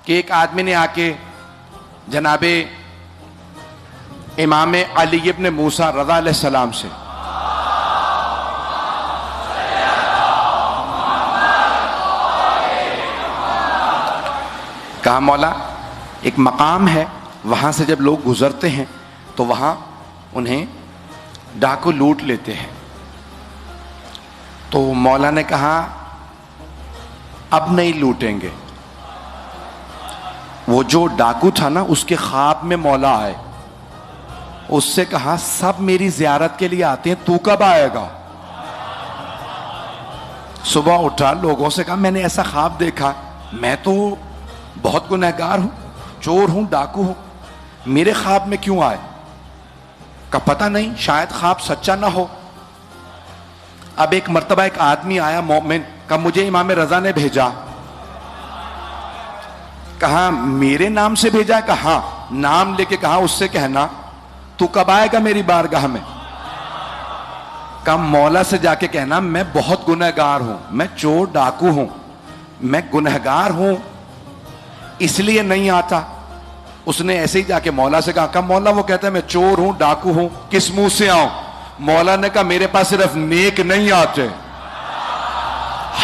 کہ ایک آدمی نے آ کے جناب امام علی ابن موسیٰ رضا علیہ السلام سے کہا مولا ایک مقام ہے، وہاں سے جب لوگ گزرتے ہیں تو وہاں انہیں ڈاکو لوٹ لیتے ہیں۔ تو مولا نے کہا اب نہیں لوٹیں گے۔ وہ جو ڈاکو تھا نا، اس کے خواب میں مولا آئے، اس سے کہا سب میری زیارت کے لیے آتے ہیں، تو کب آئے گا؟ صبح اٹھا، لوگوں سے کہا میں نے ایسا خواب دیکھا، میں تو بہت گنہگار ہوں، چور ہوں، ڈاکو ہوں، میرے خواب میں کیوں آئے؟ کا پتہ نہیں، شاید خواب سچا نہ ہو۔ اب ایک مرتبہ ایک آدمی آیا مومن، کہا مجھے امام رضا نے بھیجا۔ کہا میرے نام سے بھیجا ہے؟ کہا ہاں، نام لے کے کہا اس سے کہنا تو کب آئے گا میری بارگاہ میں؟ کہا مولا سے جا کے کہنا میں بہت گنہگار ہوں، میں چور ڈاکو ہوں، میں گنہگار ہوں، اس لیے نہیں آتا۔ اس نے ایسے ہی جا کے مولا سے کہا مولا وہ کہتا ہے میں چور ہوں ڈاکو ہوں، کس منہ سے آؤں؟ مولا نے کہا میرے پاس صرف نیک نہیں آتے،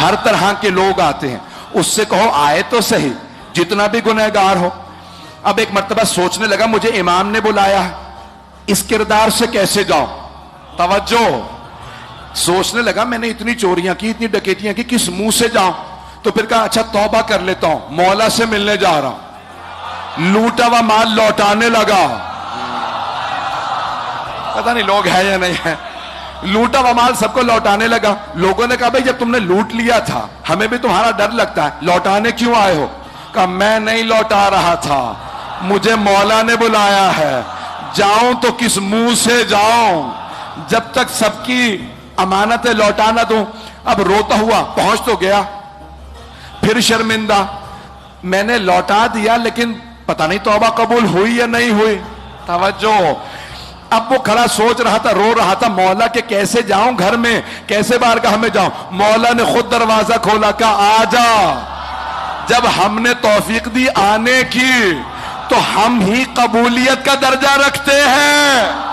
ہر طرح کے لوگ آتے ہیں، اس سے کہو آئے تو صحیح، جتنا بھی گنہگار ہو۔ اب ایک مرتبہ سوچنے لگا مجھے امام نے بلایا ہے، اس کردار سے کیسے جاؤں؟ توجہ، سوچنے لگا میں نے اتنی چوریاں کی، اتنی ڈکیتیاں کی، کس منہ سے جاؤں؟ تو پھر کہا اچھا توبہ کر لیتا ہوں، مولا سے ملنے جا رہا ہوں۔ لوٹا ہوا مال لوٹانے لگا، پتہ نہیں لوگ ہیں یا نہیں ہیں، لوٹا ہوا مال سب کو لوٹانے لگا۔ لوگوں نے کہا بھئی جب تم نے لوٹ لیا تھا ہمیں بھی تمہارا ڈر لگتا ہے، لوٹانے کیوں آئے ہو؟ کہا میں نہیں لوٹا رہا تھا، مجھے مولا نے بلایا ہے، جاؤں تو کس منہ سے جاؤں؟ جب تک سب کی امانتیں لوٹا نہ دوں۔ اب روتا ہوا پہنچ تو گیا، پھر شرمندہ، میں نے لوٹا دیا لیکن پتہ نہیں توبہ قبول ہوئی یا نہیں ہوئی۔ توجہ، اب وہ کھڑا سوچ رہا تھا، رو رہا تھا مولا کہ کیسے جاؤں گھر میں، کیسے بارگاہ میں جاؤں؟ مولا نے خود دروازہ کھولا، کہا آ جا۔ جب ہم نے توفیق دی آنے کی تو ہم ہی قبولیت کا درجہ رکھتے ہیں۔